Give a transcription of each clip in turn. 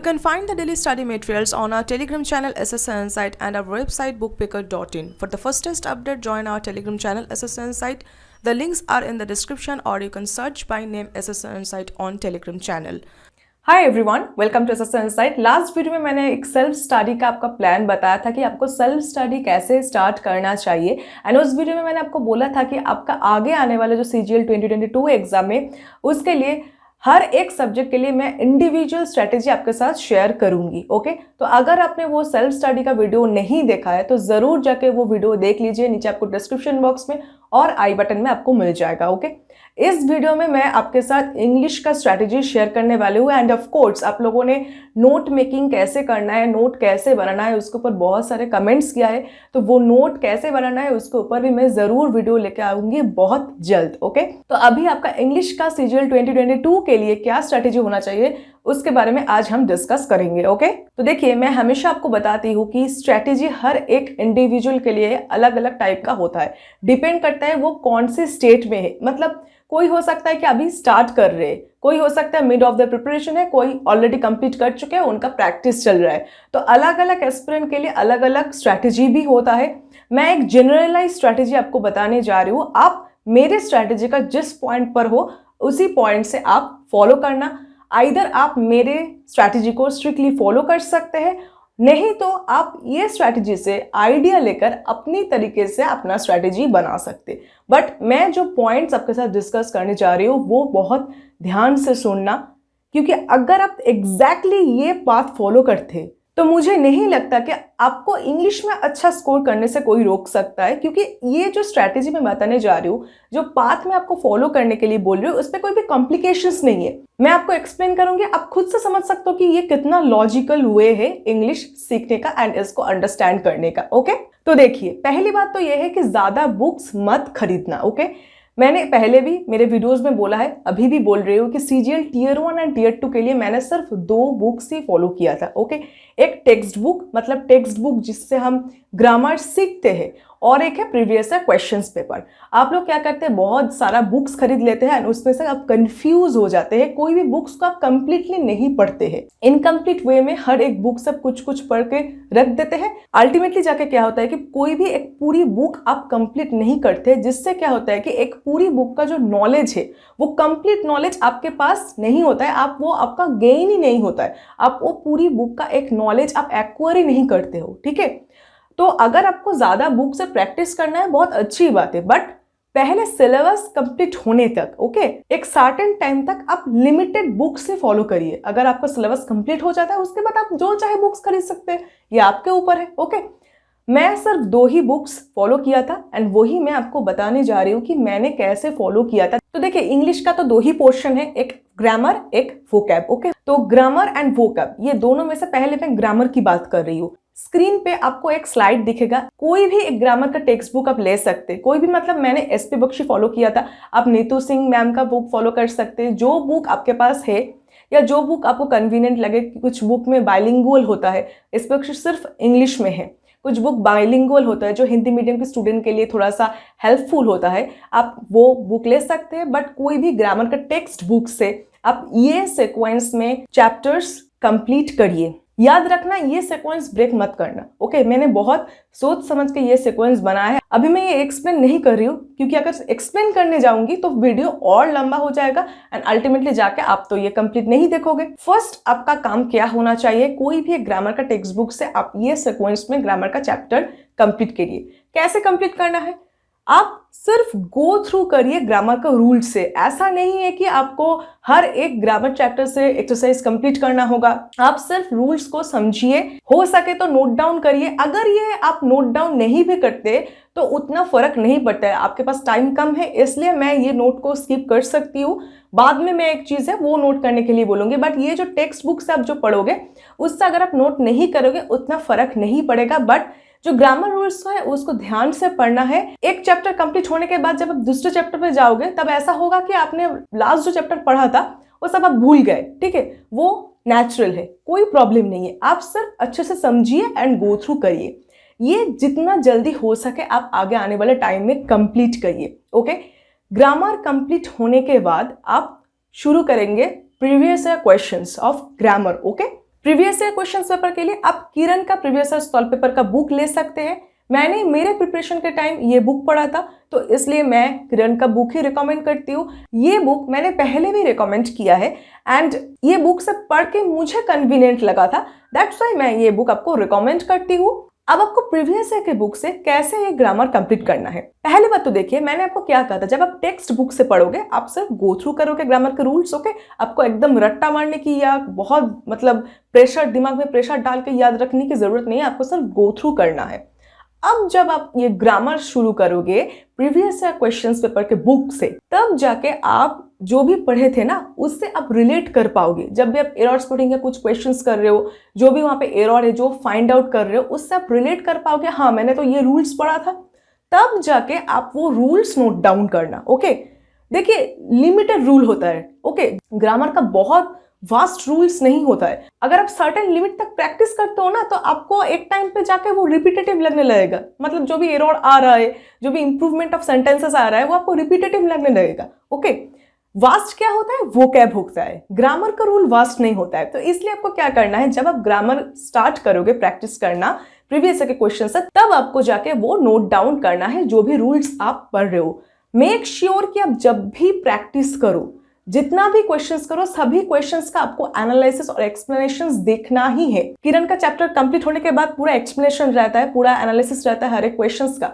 can find the daily study materials on our Telegram channel SSN Insight and our website bookpicker.in. For the fastest update, join our Telegram channel SSN Insight. The links are in the description or you can search by name SSN Insight on Telegram channel. Hi everyone, welcome to SSN insight. Last video में मैंने एक self study का आपका plan बताया था कि आपको self study कैसे स्टार्ट करना चाहिए। एंड उस वीडियो में मैंने आपको बोला था कि आपका आगे आने वाला जो CGL 2022 एग्जाम है उसके लिए हर एक सब्जेक्ट के लिए मैं इंडिविजुअल स्ट्रेटेजी आपके साथ शेयर करूंगी। ओके, तो अगर आपने वो सेल्फ स्टडी का वीडियो नहीं देखा है तो ज़रूर जाके वो वीडियो देख लीजिए, नीचे आपको डिस्क्रिप्शन बॉक्स में और आई बटन में आपको मिल जाएगा। ओके, इस वीडियो में मैं आपके साथ इंग्लिश का स्ट्रैटेजी शेयर करने वाली हूँ। एंड ऑफ कोर्स आप लोगों ने नोट मेकिंग कैसे करना है, नोट कैसे बनाना है, उसके ऊपर बहुत सारे कमेंट्स किया है, तो वो नोट कैसे बनाना है उसके ऊपर भी मैं ज़रूर वीडियो लेके आऊँगी बहुत जल्द। ओके, तो अभी आपका इंग्लिश का CGL 2022 के लिए क्या स्ट्रैटेजी होना चाहिए उसके बारे में आज हम डिस्कस करेंगे। ओके, तो देखिए, मैं हमेशा आपको बताती हूँ कि स्ट्रैटेजी हर एक इंडिविजुअल के लिए अलग अलग टाइप का होता है। डिपेंड करता है वो कौन से स्टेट में है। मतलब कोई हो सकता है कि अभी स्टार्ट कर रहे हैं, कोई हो सकता है मिड ऑफ द प्रिपरेशन है, कोई ऑलरेडी कंप्लीट कर चुके हैं, उनका प्रैक्टिस चल रहा है। तो अलग अलग एस्पिरेंट के लिए अलग अलग स्ट्रैटेजी भी होता है। मैं एक जनरलाइज स्ट्रैटेजी आपको बताने जा रही हूँ। आप मेरे स्ट्रैटेजी का जिस पॉइंट पर हो उसी पॉइंट से आप फॉलो करना। आइदर आप मेरे स्ट्रैटेजी को स्ट्रिक्टली फॉलो कर सकते हैं, नहीं तो आप ये स्ट्रैटेजी से आइडिया लेकर अपनी तरीके से अपना स्ट्रैटेजी बना सकते। बट मैं जो पॉइंट्स आपके साथ डिस्कस करने जा रही हूँ वो बहुत ध्यान से सुनना, क्योंकि अगर आप एग्जैक्टली ये पाथ फॉलो करते तो मुझे नहीं लगता कि आपको इंग्लिश में अच्छा स्कोर करने से कोई रोक सकता है। क्योंकि ये जो स्ट्रैटेजी मैं बताने जा रही हूँ, जो पाथ मैं आपको फॉलो करने के लिए बोल रही हूँ, उस पर कोई भी कॉम्प्लिकेशंस नहीं है। मैं आपको एक्सप्लेन करूंगी, आप खुद से समझ सकते हो कि ये कितना लॉजिकल वे है इंग्लिश सीखने का एंड इसको अंडरस्टैंड करने का। ओके, तो देखिए, पहली बात तो ये है कि ज्यादा बुक्स मत खरीदना। ओके, मैंने पहले भी मेरे वीडियोस में बोला है, अभी भी बोल रही हूँ कि CGL Tier 1 एंड Tier 2 के लिए मैंने सिर्फ 2 बुक्स ही फॉलो किया था। ओके, एक टेक्स्ट बुक, मतलब टेक्स्ट बुक जिससे हम ग्रामर सीखते हैं, और एक है प्रीवियस क्वेश्चंस पेपर। आप लोग क्या करते हैं, बहुत सारा बुक्स खरीद लेते हैं एंड उसमें से आप कंफ्यूज हो जाते हैं। कोई भी बुक्स को आप कंप्लीटली नहीं पढ़ते हैं, इनकम्प्लीट वे में हर एक बुक से कुछ कुछ पढ़ के रख देते हैं। अल्टीमेटली जाके क्या होता है कि कोई भी एक पूरी बुक आप कंप्लीट नहीं करते, जिससे क्या होता है कि एक पूरी बुक का जो नॉलेज है वो कंप्लीट नॉलेज आपके पास नहीं होता है। आप वो आपका गेन ही नहीं होता है, आप वो पूरी बुक का एक नॉलेज आप एक्वायर ही नहीं करते हो। ठीक है, तो अगर आपको ज्यादा बुक से प्रैक्टिस करना है बहुत अच्छी बात है, बट पहले सिलेबस कंप्लीट होने तक, ओके, एक सर्टेन टाइम तक आप लिमिटेड बुक से फॉलो करिए। अगर आपका सिलेबस कंप्लीट हो जाता है उसके बाद आप जो चाहे बुक्स खरीद सकते हैं, ये आपके ऊपर है। ओके, मैं सिर्फ 2 ही बुक्स फॉलो किया था एंड वही मैं आपको बताने जा रही हूँ कि मैंने कैसे फॉलो किया था। तो देखिए, इंग्लिश का तो 2 ही पोर्शन है, एक ग्रामर एक वोकैब। ओके, तो ग्रामर एंड वोकैब ये दोनों में से पहले मैं ग्रामर की बात कर रही हूँ। स्क्रीन पे आपको एक स्लाइड दिखेगा, कोई भी एक ग्रामर का टेक्स्ट बुक आप ले सकते हैं, कोई भी। मतलब मैंने SP बख्शी फॉलो किया था, आप नीतू सिंह मैम का बुक फॉलो कर सकते हैं, जो बुक आपके पास है या जो बुक आपको कन्वीनियंट लगे। कुछ बुक में बाइलिंगुअल होता है, SP बख्शी सिर्फ इंग्लिश में है, कुछ बुक बाइलिंगुअल होता है जो हिंदी मीडियम के स्टूडेंट के लिए थोड़ा सा हेल्पफुल होता है, आप वो बुक ले सकते हैं। बट कोई भी ग्रामर का टेक्स्ट बुक से आप ये सीक्वेंस में चैप्टर्स कंप्लीट करिए। याद रखना, ये सीक्वेंस ब्रेक मत करना। ओके, मैंने बहुत सोच समझ के ये सीक्वेंस बनाया है। अभी मैं ये एक्सप्लेन नहीं कर रही हूँ, क्योंकि अगर एक्सप्लेन करने जाऊंगी तो वीडियो और लंबा हो जाएगा एंड अल्टीमेटली जाके आप तो ये कंप्लीट नहीं देखोगे। फर्स्ट आपका काम क्या होना चाहिए, कोई भी एक ग्रामर का टेक्स्ट बुक से आप ये सीक्वेंस में ग्रामर का चैप्टर कंप्लीट करिए। कैसे कंप्लीट करना है, आप सिर्फ गो थ्रू करिए ग्रामर का रूल से। ऐसा नहीं है कि आपको हर एक ग्रामर चैप्टर से एक्सरसाइज कंप्लीट करना होगा, आप सिर्फ रूल्स को समझिए, हो सके तो नोट डाउन करिए। अगर ये आप नोट डाउन नहीं भी करते तो उतना फर्क नहीं पड़ता है, आपके पास टाइम कम है इसलिए मैं ये नोट को स्किप कर सकती हूँ। बाद में मैं एक चीज है वो नोट करने के लिए बोलूंगी, बट ये जो टेक्स्ट बुक से आप जो पढ़ोगे उससे अगर आप नोट नहीं करोगे उतना फर्क नहीं पड़ेगा। बट जो ग्रामर रूल्स है उसको ध्यान से पढ़ना है। एक चैप्टर कंप्लीट होने के बाद जब आप दूसरे चैप्टर पे जाओगे तब ऐसा होगा कि आपने लास्ट जो चैप्टर पढ़ा था वो सब आप भूल गए। ठीक है, वो नेचुरल है, कोई प्रॉब्लम नहीं है, आप सिर्फ अच्छे से समझिए एंड गो थ्रू करिए। ये जितना जल्दी हो सके आप आगे आने वाले टाइम में कंप्लीट करिए। ओके, ग्रामर कंप्लीट होने के बाद आप शुरू करेंगे previous questions of grammar. Okay, previous year question paper के लिए आप किरण का प्रीवियस ईयर सॉल्व पेपर का बुक ले सकते हैं। मैंने मेरे प्रिपरेशन के टाइम ये बुक पढ़ा था, तो इसलिए मैं किरण का बुक ही रिकमेंड करती हूँ। ये बुक मैंने पहले भी रिकमेंड किया है एंड ये बुक से पढ़ के मुझे कन्वीनियंट लगा था, दैट्स वाई मैं ये बुक आपको रिकमेंड करती हूँ। अब आपको प्रीवियस ईयर के बुक से कैसे ये ग्रामर कंप्लीट करना है, पहली बात तो देखिए मैंने आपको क्या कहा था, जब आप टेक्स्ट बुक से पढ़ोगे आप सिर्फ गो थ्रू करोगे ग्रामर के रूल्स, ओके। आपको एकदम रट्टा मारने की या बहुत प्रेशर, दिमाग में प्रेशर डाल के याद रखने की जरूरत नहीं है, आपको सिर्फ गो थ्रू करना है। अब जब आप ये ग्रामर शुरू करोगे प्रीवियस ईयर क्वेश्चंस पेपर के बुक से, तब जाके आप जो भी पढ़े थे ना उससे आप रिलेट कर पाओगे। जब भी आप एरर स्पॉटिंग के कुछ क्वेश्चंस कर रहे हो, जो भी वहां पे एरर है जो फाइंड आउट कर रहे हो, उससे आप रिलेट कर पाओगे, हाँ मैंने तो ये रूल्स पढ़ा था। तब जाके आप वो रूल्स नोट डाउन करना, ओके। देखिए लिमिटेड रूल होता है, ओके। ग्रामर का बहुत वास्ट रूल्स नहीं होता है। अगर आप सर्टेन लिमिट तक प्रैक्टिस करते हो ना, तो आपको एक टाइम पे जाके वो रिपीटेटिव लगने लगेगा। मतलब जो भी एरर आ रहा है, जो भी इंप्रूवमेंट ऑफ सेंटेंसेस आ रहा है, वो आपको रिपीटेटिव लगने लगेगा, ओके। वास्ट क्या होता है, वोकैब होता है। ग्रामर का रूल वास्ट नहीं होता है। तो इसलिए आपको क्या करना है, जब आप ग्रामर स्टार्ट करोगे प्रैक्टिस करना प्रीवियस के क्वेश्चन से, तब आपको जाके वो नोट डाउन करना है जो भी रूल्स आप पढ़ रहे हो। मेक श्योर कि आप जब भी प्रैक्टिस करो, जितना भी क्वेश्चंस करो, सभी क्वेश्चंस का आपको एनालिसिस और एक्सप्लेनेशंस देखना ही है। किरण का चैप्टर कंप्लीट होने के बाद पूरा एक्सप्लेनेशन रहता है, पूरा एनालिसिस रहता है हर एक क्वेश्चंस का।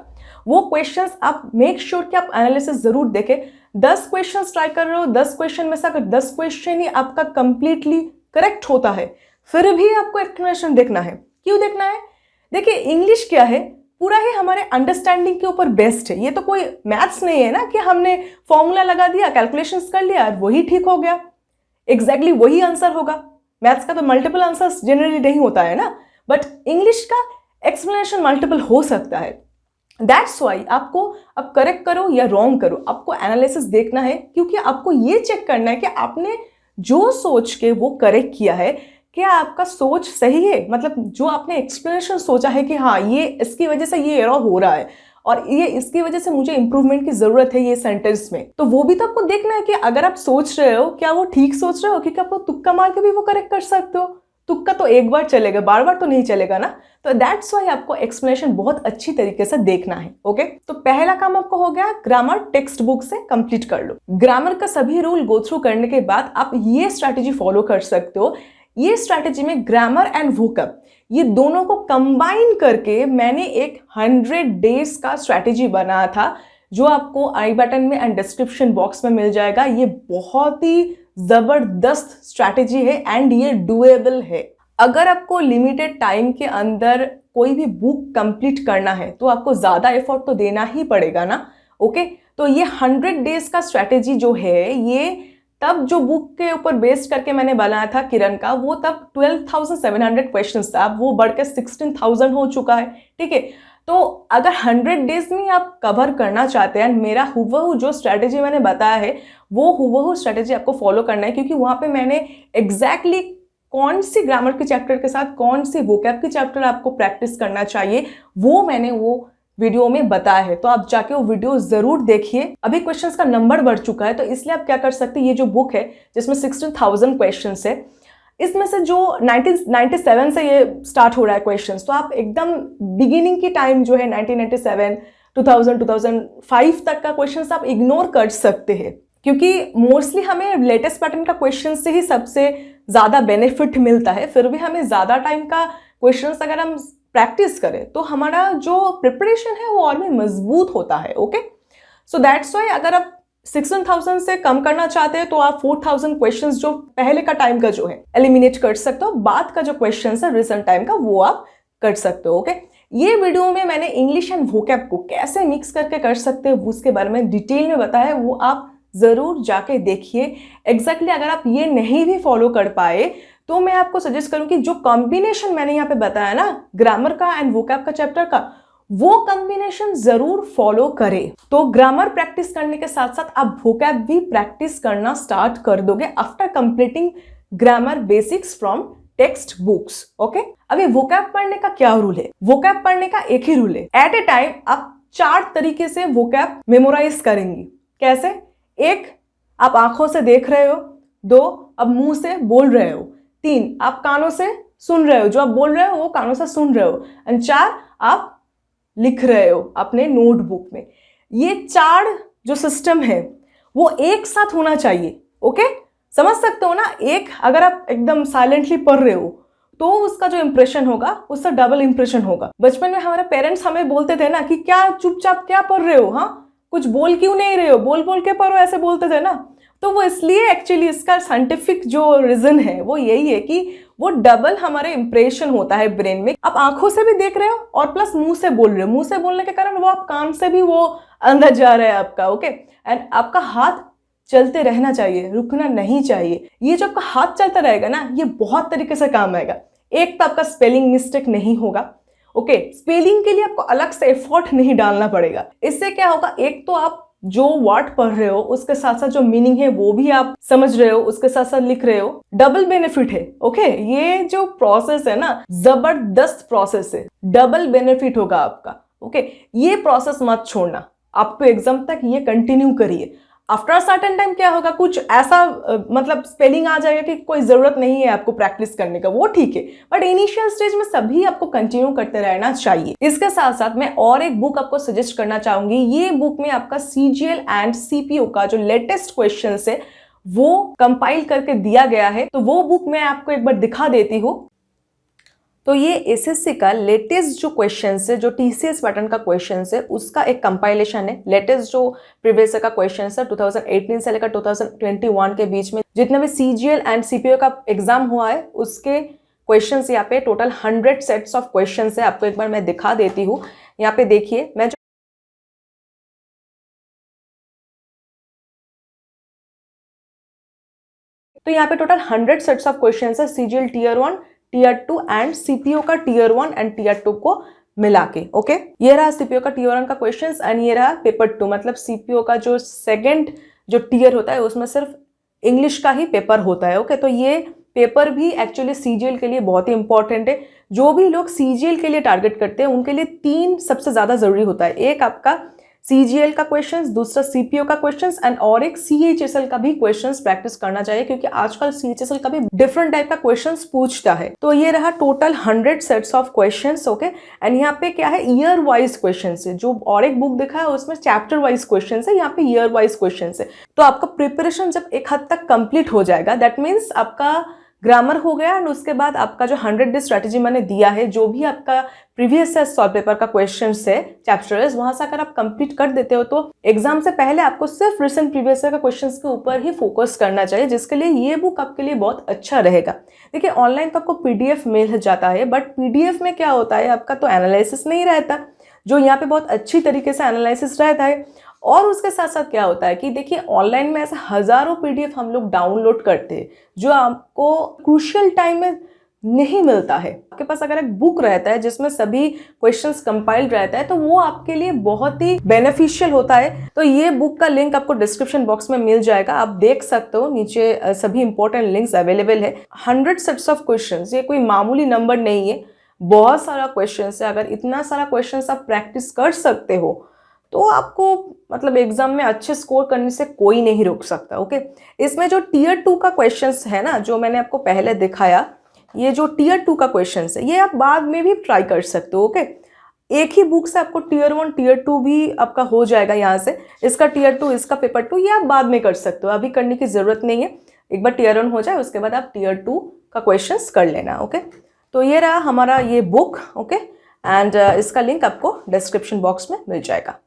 वो क्वेश्चंस आप मेक श्योर कि आप एनालिसिस जरूर देखें। 10 क्वेश्चंस ट्राई कर रहे हो, 10 क्वेश्चन में से अगर 10 क्वेश्चन ही आपका कंप्लीटली करेक्ट होता है, फिर भी आपको एक्सप्लेनेशन देखना है। क्यों देखना है? देखिए इंग्लिश क्या है, पूरा ही हमारे अंडरस्टैंडिंग के ऊपर बेस्ड है। ये तो कोई मैथ्स नहीं है ना कि हमने फॉर्मूला लगा दिया, कैलकुलेशंस कर लिया और वही ठीक हो गया, एग्जैक्टली वही आंसर होगा। मैथ्स का तो मल्टीपल आंसर्स जनरली नहीं होता है ना, बट इंग्लिश का एक्सप्लेनेशन मल्टीपल हो सकता है। दैट्स वाई आपको अब करेक्ट करो या रॉन्ग करो, आपको एनालिसिस देखना है, क्योंकि आपको ये चेक करना है कि आपने जो सोच के वो करेक्ट किया है, क्या आपका सोच सही है। मतलब जो आपने एक्सप्लेनेशन सोचा है कि हाँ ये इसकी वजह से ये एरर हो रहा है और ये इसकी वजह से मुझे इंप्रूवमेंट की जरूरत है ये सेंटेंस में, तो वो भी तो आपको देखना है कि अगर आप सोच रहे हो क्या वो ठीक सोच रहे हो, क्योंकि आप तुक्का मार के भी वो करेक्ट कर सकते हो। तुक्का तो एक बार चलेगा, बार बार तो नहीं चलेगा ना। तो दैट्स वाई आपको एक्सप्लेनेशन बहुत अच्छी तरीके से देखना है, ओके। तो पहला काम आपको हो गया, ग्रामर टेक्स्ट बुक से कंप्लीट कर लो। ग्रामर का सभी रूल गो थ्रू करने के बाद आप ये स्ट्रैटेजी फॉलो कर सकते हो। ये स्ट्रैटेजी में ग्रामर एंड वोकैब ये दोनों को कंबाइन करके मैंने एक 100 डेज का स्ट्रैटेजी बनाया था, जो आपको आई बटन में एंड डिस्क्रिप्शन बॉक्स में मिल जाएगा। ये बहुत ही जबरदस्त स्ट्रैटेजी है एंड ये डुएबल है। अगर आपको लिमिटेड टाइम के अंदर कोई भी बुक कंप्लीट करना है तो आपको ज्यादा एफर्ट तो देना ही पड़ेगा ना, ओके। तो ये 100 डेज का स्ट्रैटेजी जो है, ये तब जो बुक के ऊपर बेस्ड करके मैंने बनाया था किरण का, वो तब 12,700 क्वेश्चंस था, अब वो बढ़ के 16,000 हो चुका है, ठीक है। तो अगर 100 डेज में आप कवर करना चाहते हैं, मेरा हुबहू जो स्ट्रैटेजी मैंने बताया है वो हुबहू स्ट्रैटेजी आपको फॉलो करना है, क्योंकि वहां पे मैंने एग्जैक्टली कौन सी ग्रामर के चैप्टर के साथ कौन सी वोकैब के चैप्टर आपको प्रैक्टिस करना चाहिए वो मैंने वो वीडियो में बताया है। तो आप जाके वो वीडियो जरूर देखिए। अभी क्वेश्चंस का नंबर बढ़ चुका है, तो इसलिए आप क्या कर सकते हैं, ये जो बुक है जिसमें 16,000 क्वेश्चंस है, इसमें से जो 1997 से ये स्टार्ट हो रहा है क्वेश्चंस, तो आप एकदम बिगिनिंग की टाइम जो है 1997, 2000, 2005 तक का क्वेश्चंस आप इग्नोर कर सकते हैं, क्योंकि मोस्टली हमें लेटेस्ट पैटर्न का क्वेश्चन से ही सबसे ज्यादा बेनिफिट मिलता है। फिर भी हमें ज्यादा टाइम का क्वेश्चंस अगर हम प्रैक्टिस करें तो हमारा जो प्रिपरेशन है वो और भी मजबूत होता है, ओके। सो दैट्स वाई अगर आप 16,000 से कम करना चाहते हैं तो आप 4,000 क्वेश्चंस जो पहले का टाइम का जो है एलिमिनेट कर सकते हो, बाद का जो क्वेश्चन है रिसेंट टाइम का वो आप कर सकते हो, ओके। ये वीडियो में मैंने इंग्लिश एंड वोकैब को कैसे मिक्स करके कर सकते हो उसके बारे में डिटेल में बताया है, वो आप जरूर जाके देखिए। एग्जैक्टली अगर आप ये नहीं भी फॉलो कर पाए तो मैं आपको सजेस्ट करूं कि जो कॉम्बिनेशन मैंने यहाँ पे बताया ना ग्रामर का एंड वोकैब का चैप्टर का, वो कॉम्बिनेशन जरूर फॉलो करें। तो ग्रामर प्रैक्टिस करने के साथ साथ आप वोकैब भी प्रैक्टिस करना स्टार्ट कर दोगे after completing grammar basics from text books, okay. अभी वोकैब पढ़ने का क्या रूल है? वोकैब पढ़ने का एक ही रूल है, एट ए टाइम आप 4 तरीके से वोकैब मेमोराइज करेंगी। कैसे? 1, आप आंखों से देख रहे हो। 2, आप मुंह से बोल रहे हो। 3 आप कानों से सुन रहे हो, जो आप बोल रहे हो वो कानों से सुन रहे हो, एंड 4 आप लिख रहे हो अपने नोटबुक में। ये 4 जो सिस्टम है वो एक साथ होना चाहिए। ओके, समझ सकते हो ना। एक अगर आप एकदम साइलेंटली पढ़ रहे हो तो उसका जो इंप्रेशन होगा उससे डबल इंप्रेशन होगा। बचपन में हमारे पेरेंट्स हमें बोलते थे ना कि क्या चुपचाप क्या पढ़ रहे हो, हाँ कुछ बोल क्यों नहीं रहे हो, बोल बोल के पढ़ो, ऐसे बोलते थे ना। तो वो इसलिए एक्चुअली इसका साइंटिफिक जो रीजन है वो यही है कि वो डबल हमारे इंप्रेशन होता है ब्रेन में। आप आंखों से भी देख रहे हो और प्लस मुंह से बोल रहे हो, मुंह से बोलने के कारण वो आप कान से भी वो अंदर जा रहा है आपका। ओके, एंड आपका हाथ चलते रहना चाहिए, रुकना नहीं चाहिए। ये जो आपका हाथ चलता रहेगा ना, ये बहुत तरीके से काम आएगा। एक तो आपका स्पेलिंग मिस्टेक नहीं होगा। ओके, स्पेलिंग के लिए आपको अलग से एफर्ट नहीं डालना पड़ेगा। इससे क्या होगा, एक तो आप जो वर्ड पढ़ रहे हो उसके साथ साथ जो मीनिंग है वो भी आप समझ रहे हो, उसके साथ साथ लिख रहे हो, डबल बेनिफिट है। ओके, ये जो प्रोसेस है ना, जबरदस्त प्रोसेस है, डबल बेनिफिट होगा आपका। ओके, ये प्रोसेस मत छोड़ना, आप तो एग्जाम तक ये कंटिन्यू करिए। आफ्टर सर्टेन टाइम क्या होगा, कुछ ऐसा मतलब स्पेलिंग आ जाएगा कि कोई जरूरत नहीं है आपको प्रैक्टिस करने का, वो ठीक है, बट इनिशियल स्टेज में सभी आपको कंटिन्यू करते रहना चाहिए। इसके साथ साथ मैं और एक बुक आपको सजेस्ट करना चाहूंगी। ये बुक में आपका CGL एंड CPO का जो लेटेस्ट क्वेश्चन है वो कंपाइल करके दिया गया है, तो वो बुक मैं आपको एक बार दिखा देती हूँ। तो ये SSC का लेटेस्ट जो क्वेश्चन है, जो TCS पैटर्न का क्वेश्चन है, उसका एक कंपाइलेशन है। लेटेस्ट जो प्रीवियस का क्वेश्चन है 2018 से लेकर 2021 के बीच में जितने भी CGL एंड CPO का एग्जाम हुआ है उसके क्वेश्चंस यहाँ पे टोटल 100 सेट्स ऑफ क्वेश्चंस है। आपको एक बार मैं दिखा देती हूँ। यहाँ पे देखिए, मैं तो यहाँ पे टोटल 100 सेट्स ऑफ क्वेश्चंस है, CGL Tier 1, Tier 2 and CPO का Tier 1 एंड Tier 2 को मिला के। ओके, ये रहा CPO का Tier 1 का क्वेश्चंस एंड ये रहा पेपर 2, मतलब CPO का जो सेकंड जो टीयर होता है उसमें सिर्फ इंग्लिश का ही पेपर होता है। ओके, तो ये पेपर भी एक्चुअली CGL के लिए बहुत ही इंपॉर्टेंट है। जो भी लोग CGL के लिए टारगेट करते हैं उनके लिए 3 सबसे ज्यादा जरूरी होता है। एक आपका CGL का क्वेश्चंस, दूसरा CPO का क्वेश्चंस एंड और एक CHSL का भी क्वेश्चंस प्रैक्टिस करना चाहिए, क्योंकि आजकल CHSL का भी डिफरेंट टाइप का क्वेश्चंस पूछता है। तो ये रहा total 100 sets of questions. Okay, and यहाँ पे क्या है, ईयर वाइज क्वेश्चंस है। जो और एक बुक दिखा है उसमें चैप्टर वाइज क्वेश्चंस है, यहाँ पे ईयर वाइज क्वेश्चंस है। तो आपका प्रिपरेशन जब एक हद तक कंप्लीट हो जाएगा, दैट मीन्स आपका ग्रामर हो गया एंड उसके बाद आपका जो 100 डे स्ट्रेटेजी मैंने दिया है, जो भी आपका प्रीवियस सॉल्व पेपर का क्वेश्चन है, चैप्टर है, वहां से अगर आप कंप्लीट कर देते हो तो एग्जाम से पहले आपको सिर्फ रिसेंट प्रीवियस का क्वेश्चंस के ऊपर ही फोकस करना चाहिए, जिसके लिए ये बुक आपके लिए बहुत अच्छा रहेगा। देखिए, ऑनलाइन तो आपको PDF मिल जाता है, बट PDF में क्या होता है, आपका तो एनालिसिस नहीं रहता, जो यहाँ पे बहुत अच्छी तरीके से एनालिसिस रहता है। और उसके साथ साथ क्या होता है कि देखिए, ऑनलाइन में ऐसे हजारों PDF हम लोग डाउनलोड करते हैं जो आपको क्रूशियल टाइम में नहीं मिलता है। आपके पास अगर एक बुक रहता है जिसमें सभी क्वेश्चंस कंपाइल्ड रहता है तो वो आपके लिए बहुत ही बेनिफिशियल होता है। तो ये बुक का लिंक आपको डिस्क्रिप्शन बॉक्स में मिल जाएगा, आप देख सकते हो, नीचे सभी इंपॉर्टेंट लिंक्स अवेलेबल है। 100 सेट्स ऑफ क्वेश्चंस, ये कोई मामूली नंबर नहीं है, बहुत सारा क्वेश्चन है। अगर इतना सारा क्वेश्चन आप प्रैक्टिस कर सकते हो तो आपको मतलब एग्जाम में अच्छे स्कोर करने से कोई नहीं रोक सकता। ओके, इसमें जो Tier 2 का क्वेश्चंस है ना, जो मैंने आपको पहले दिखाया, ये जो Tier 2 का क्वेश्चंस है ये आप बाद में भी ट्राई कर सकते हो। ओके, एक ही बुक से आपको Tier 1 Tier 2 भी आपका हो जाएगा यहाँ से। इसका Tier 2, इसका पेपर 2 ये आप बाद में कर सकते हो, अभी करने की जरूरत नहीं है। एक बार Tier 1 हो जाए उसके बाद आप Tier 2 का क्वेश्चंस कर लेना। ओके, तो ये रहा हमारा ये बुक। ओके, एंड इसका लिंक आपको डिस्क्रिप्शन बॉक्स में मिल जाएगा।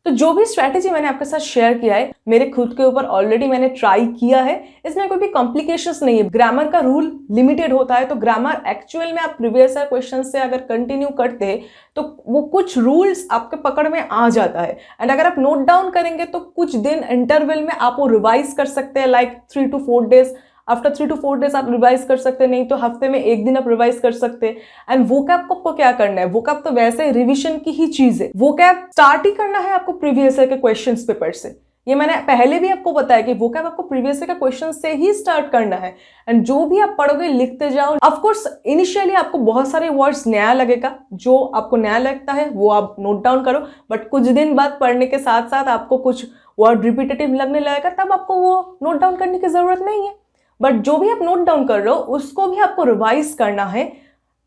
तो जो भी स्ट्रैटेजी मैंने आपके साथ शेयर किया है, मेरे खुद के ऊपर ऑलरेडी मैंने ट्राई किया है, इसमें कोई भी कॉम्प्लिकेशंस नहीं है। ग्रामर का रूल लिमिटेड होता है, तो ग्रामर एक्चुअल में आप प्रीवियस क्वेश्चन से अगर कंटिन्यू करते हैं तो वो कुछ रूल्स आपके पकड़ में आ जाता है। एंड अगर आप नोट डाउन करेंगे तो कुछ दिन इंटरवल में आप वो रिवाइज कर सकते हैं, like 3 to 4 days. After 3 to 4 days आप रिवाइज कर सकते हैं, नहीं तो हफ्ते में एक दिन आप रिवाइज कर सकते हैं। एंड वोकैब को आपको क्या करना है, वोकैब तो वैसे रिविजन की ही चीज है, वोकैब स्टार्ट ही करना है आपको प्रीवियस ईयर के क्वेश्चन पेपर से। ये मैंने पहले भी आपको बताया कि वोकैब आपको प्रीवियस ईयर का क्वेश्चन से ही स्टार्ट करना है। एंड जो भी आप पढ़ोगे लिखते जाओ। ऑफ कोर्स इनिशियली आपको बहुत सारे वर्ड्स नया लगेगा, जो आपको नया लगता है वो आप नोट डाउन करो, बट कुछ दिन बाद पढ़ने के साथ साथ आपको कुछ वर्ड रिपीटेटिव लगने लगेगा, तब आपको वो नोट डाउन करने की जरूरत नहीं है। बट जो भी आप नोट डाउन कर रहे हो उसको भी आपको रिवाइज करना है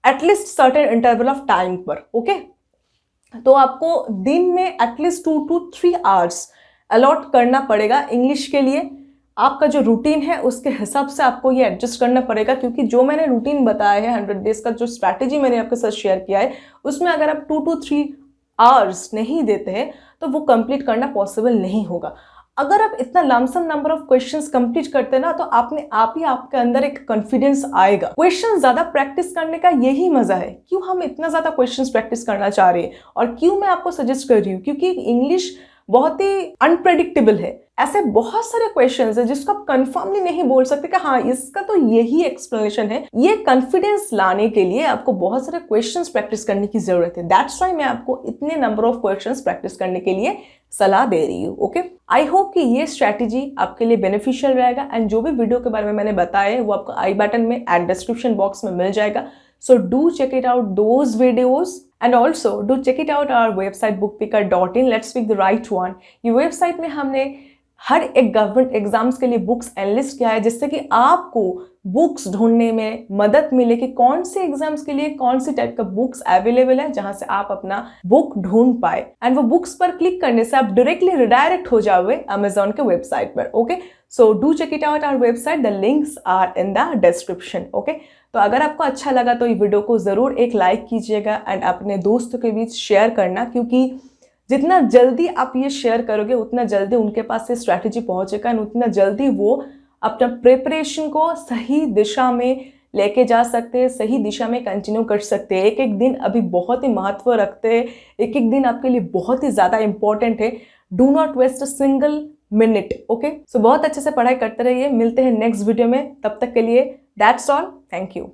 at least certain interval of time पर, ओके। तो आपको दिन में एटलीस्ट 2 to 3 आवर्स अलॉट करना पड़ेगा इंग्लिश के लिए। आपका जो रूटीन है उसके हिसाब से आपको ये एडजस्ट करना पड़ेगा, क्योंकि जो मैंने रूटीन बताया है 100 डेज का, जो स्ट्रैटेजी मैंने आपके साथ शेयर किया है, उसमें अगर आप 2 to 3 आवर्स नहीं देते हैं तो वो कंप्लीट करना पॉसिबल नहीं होगा। अगर आप इतना lump sum number of questions complete करते हैं ना, तो आप ही आपके अंदर एक कॉन्फिडेंस आएगा। क्वेश्चन ज्यादा प्रैक्टिस करने का यही मजा है। क्यों हम इतना ज्यादा क्वेश्चंस प्रैक्टिस करना चाह रहे हैं और क्यों मैं आपको सजेस्ट कर रही हूँ, क्योंकि इंग्लिश बहुत ही अनप्रेडिक्टेबल है। ऐसे बहुत सारे क्वेश्चंस है जिसको आप कंफर्मली नहीं बोल सकते कि हाँ इसका तो यही एक्सप्लेनेशन है। ये कॉन्फिडेंस लाने के लिए आपको बहुत सारे क्वेश्चंस प्रैक्टिस करने की जरूरत है। दैट्स व्हाई मैं आपको इतने नंबर ऑफ क्वेश्चंस प्रैक्टिस करने के लिए सलाह दे रही हूँ, ओके। आई होप कि ये स्ट्रैटेजी आपके लिए बेनिफिशियल रहेगा एंड जो भी वीडियो के बारे में मैंने बताया है वो आपको आई बटन में एंड डिस्क्रिप्शन बॉक्स में मिल जाएगा। So do check it out those videos and also do check it out our website bookpicker.in. Let's pick the right one. ये वेबसाइट में हमने हर एक गवर्नमेंट एग्जाम्स के लिए बुक्स एनलिस्ट किया है, जिससे कि आपको बुक्स ढूंढने में मदद मिले कि कौन से एग्जाम्स के लिए कौन सी टाइप का बुक्स अवेलेबल है, जहां से आप अपना बुक ढूंढ पाए। एंड वो बुक्स पर क्लिक करने से आप डायरेक्टली रिडायरेक्ट हो जाओगे अमेजोन के वेबसाइट पर, okay. So do check it out our website, the links are in the description, okay. तो अगर आपको अच्छा लगा तो ये वीडियो को जरूर एक लाइक कीजिएगा एंड अपने दोस्तों के बीच शेयर करना, क्योंकि जितना जल्दी आप ये शेयर करोगे उतना जल्दी उनके पास ये स्ट्रैटेजी पहुंचेगा एंड उतना जल्दी वो अपना प्रिपरेशन को सही दिशा में लेके जा सकते हैं, सही दिशा में कंटिन्यू कर सकते हैं। एक एक दिन अभी बहुत ही महत्व रखते हैं, एक एक दिन आपके लिए बहुत ही ज़्यादा इंपॉर्टेंट है। Do not waste a single minute, okay. So बहुत अच्छे से पढ़ाई करते रहिए। मिलते हैं नेक्स्ट वीडियो में, तब तक के लिए दैट्स ऑल, थैंक यू।